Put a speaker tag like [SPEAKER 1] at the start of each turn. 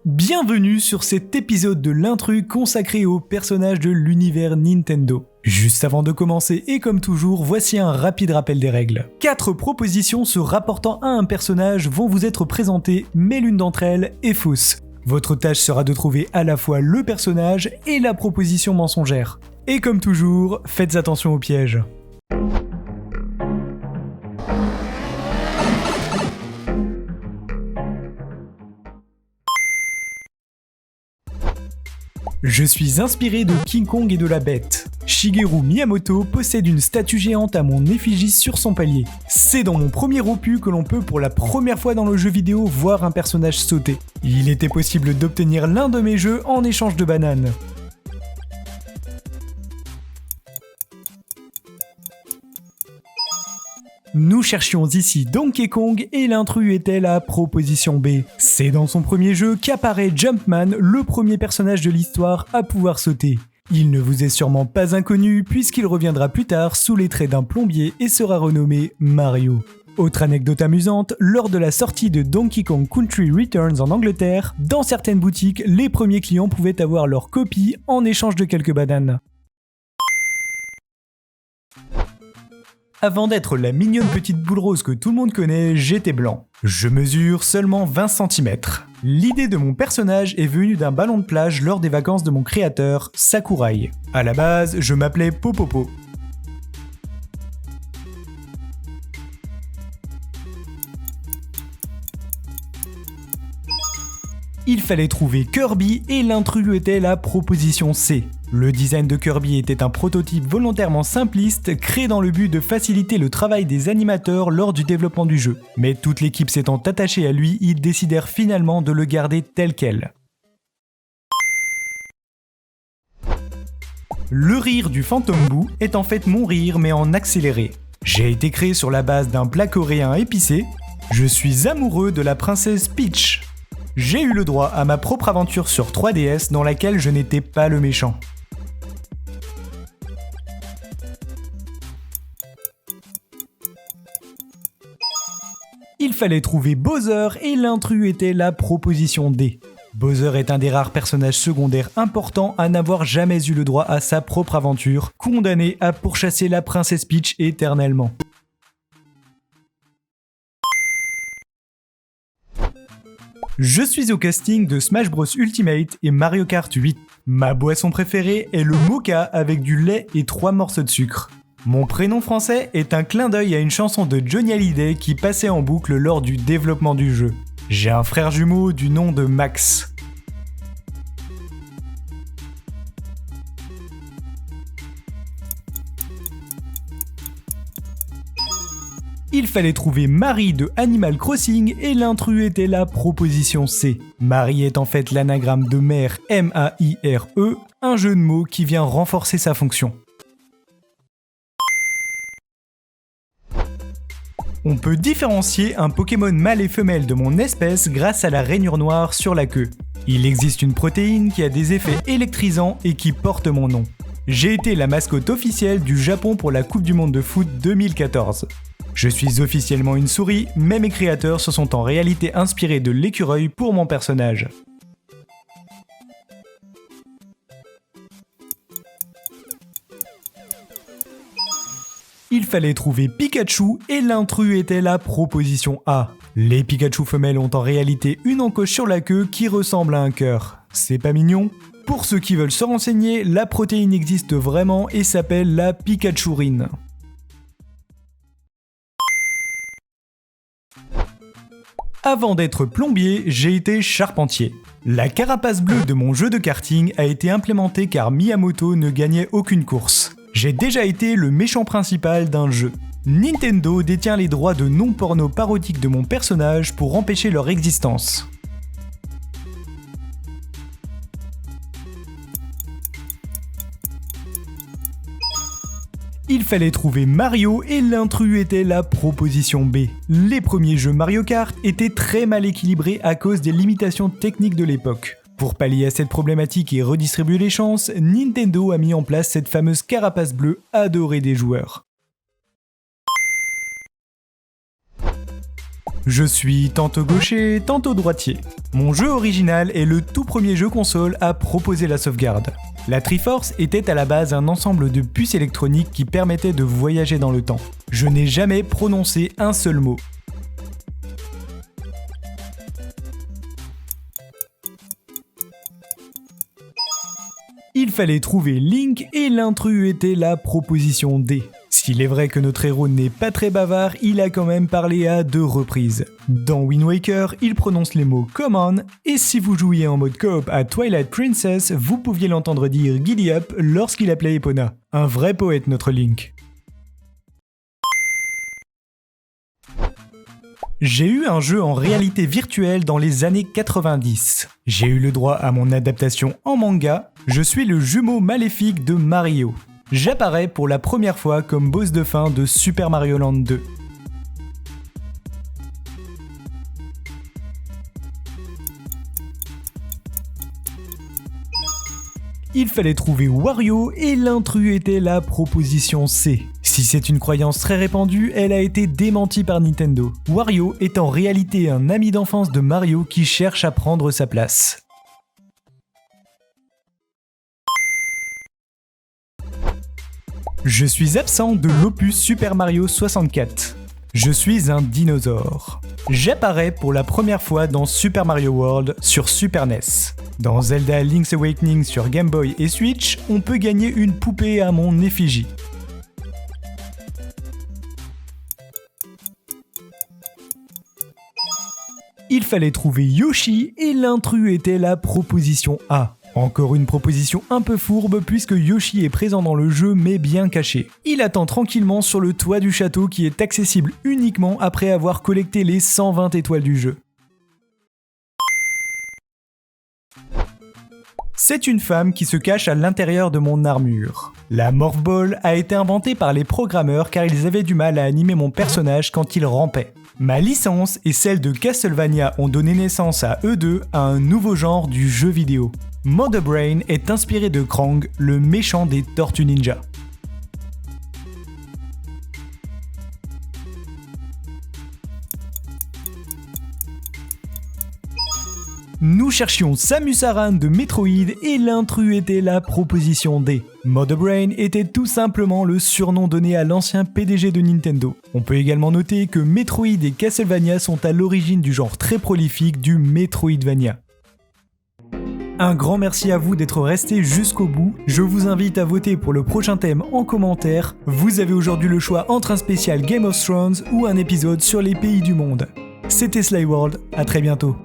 [SPEAKER 1] Bienvenue sur cet épisode de l'intrus consacré aux personnages de l'univers Nintendo. Juste avant de commencer et comme toujours, voici un rapide rappel des règles. 4 propositions se rapportant à un personnage vont vous être présentées, mais l'une d'entre elles est fausse. Votre tâche sera de trouver à la fois le personnage et la proposition mensongère. Et comme toujours, faites attention aux pièges. Je suis inspiré de King Kong et de la Bête. Shigeru Miyamoto possède une statue géante à mon effigie sur son palier. C'est dans mon premier opus que l'on peut pour la première fois dans le jeu vidéo voir un personnage sauter. Il était possible d'obtenir l'un de mes jeux en échange de bananes. Nous cherchions ici Donkey Kong et l'intrus était la proposition B. C'est dans son premier jeu qu'apparaît Jumpman, le premier personnage de l'histoire à pouvoir sauter. Il ne vous est sûrement pas inconnu puisqu'il reviendra plus tard sous les traits d'un plombier et sera renommé Mario. Autre anecdote amusante, lors de la sortie de Donkey Kong Country Returns en Angleterre, dans certaines boutiques, les premiers clients pouvaient avoir leur copie en échange de quelques bananes. Avant d'être la mignonne petite boule rose que tout le monde connaît, j'étais blanc. Je mesure seulement 20 cm. L'idée de mon personnage est venue d'un ballon de plage lors des vacances de mon créateur, Sakurai. À la base, je m'appelais Popopo. Il fallait trouver Kirby et l'intrus était la proposition C. Le design de Kirby était un prototype volontairement simpliste, créé dans le but de faciliter le travail des animateurs lors du développement du jeu. Mais toute l'équipe s'étant attachée à lui, ils décidèrent finalement de le garder tel quel. Le rire du Phantom Boo est en fait mon rire mais en accéléré. J'ai été créé sur la base d'un plat coréen épicé. Je suis amoureux de la princesse Peach. J'ai eu le droit à ma propre aventure sur 3DS dans laquelle je n'étais pas le méchant. Il fallait trouver Bowser et l'intrus était la proposition D. Bowser est un des rares personnages secondaires importants à n'avoir jamais eu le droit à sa propre aventure, condamné à pourchasser la princesse Peach éternellement. Je suis au casting de Smash Bros Ultimate et Mario Kart 8. Ma boisson préférée est le mocha avec du lait et 3 morceaux de sucre. Mon prénom français est un clin d'œil à une chanson de Johnny Hallyday qui passait en boucle lors du développement du jeu. J'ai un frère jumeau du nom de Max. Il fallait trouver Marie de Animal Crossing et l'intrus était la proposition C. Marie est en fait l'anagramme de mère M-A-I-R-E, un jeu de mots qui vient renforcer sa fonction. On peut différencier un Pokémon mâle et femelle de mon espèce grâce à la rainure noire sur la queue. Il existe une protéine qui a des effets électrisants et qui porte mon nom. J'ai été la mascotte officielle du Japon pour la Coupe du Monde de foot 2014. Je suis officiellement une souris, mais mes créateurs se sont en réalité inspirés de l'écureuil pour mon personnage. Il fallait trouver Pikachu et l'intrus était la proposition A. Les Pikachu femelles ont en réalité une encoche sur la queue qui ressemble à un cœur. C'est pas mignon ? Pour ceux qui veulent se renseigner, la protéine existe vraiment et s'appelle la Pikachurine. Avant d'être plombier, j'ai été charpentier. La carapace bleue de mon jeu de karting a été implémentée car Miyamoto ne gagnait aucune course. J'ai déjà été le méchant principal d'un jeu. Nintendo détient les droits de non-porno parodique de mon personnage pour empêcher leur existence. Il fallait trouver Mario et l'intrus était la proposition B. Les premiers jeux Mario Kart étaient très mal équilibrés à cause des limitations techniques de l'époque. Pour pallier à cette problématique et redistribuer les chances, Nintendo a mis en place cette fameuse carapace bleue adorée des joueurs. Je suis tantôt gaucher, tantôt droitier. Mon jeu original est le tout premier jeu console à proposer la sauvegarde. La Triforce était à la base un ensemble de puces électroniques qui permettaient de voyager dans le temps. Je n'ai jamais prononcé un seul mot. Il fallait trouver Link et l'intrus était la proposition D. S'il est vrai que notre héros n'est pas très bavard, il a quand même parlé à 2 reprises. Dans Wind Waker, il prononce les mots Come on, et si vous jouiez en mode coop à Twilight Princess, vous pouviez l'entendre dire Giddy Up lorsqu'il appelait Epona. Un vrai poète notre Link. J'ai eu un jeu en réalité virtuelle dans les années 90. J'ai eu le droit à mon adaptation en manga. Je suis le jumeau maléfique de Mario. J'apparais pour la première fois comme boss de fin de Super Mario Land 2. Il fallait trouver Wario et l'intrus était la proposition C. Si c'est une croyance très répandue, elle a été démentie par Nintendo. Wario est en réalité un ami d'enfance de Mario qui cherche à prendre sa place. Je suis absent de l'opus Super Mario 64. Je suis un dinosaure. J'apparais pour la première fois dans Super Mario World sur Super NES. Dans Zelda Link's Awakening sur Game Boy et Switch, on peut gagner une poupée à mon effigie. Il fallait trouver Yoshi et l'intrus était la proposition A. Encore une proposition un peu fourbe puisque Yoshi est présent dans le jeu mais bien caché. Il attend tranquillement sur le toit du château qui est accessible uniquement après avoir collecté les 120 étoiles du jeu. C'est une femme qui se cache à l'intérieur de mon armure. La Morph Ball a été inventée par les programmeurs car ils avaient du mal à animer mon personnage quand il rampait. Ma licence et celle de Castlevania ont donné naissance à eux deux à un nouveau genre du jeu vidéo. Mother Brain est inspiré de Krang, le méchant des Tortues Ninja. Nous cherchions Samus Aran de Metroid et l'intrus était la proposition D. Mother Brain était tout simplement le surnom donné à l'ancien PDG de Nintendo. On peut également noter que Metroid et Castlevania sont à l'origine du genre très prolifique du Metroidvania. Un grand merci à vous d'être restés jusqu'au bout. Je vous invite à voter pour le prochain thème en commentaire. Vous avez aujourd'hui le choix entre un spécial Game of Thrones ou un épisode sur les pays du monde. C'était Sly World, à très bientôt.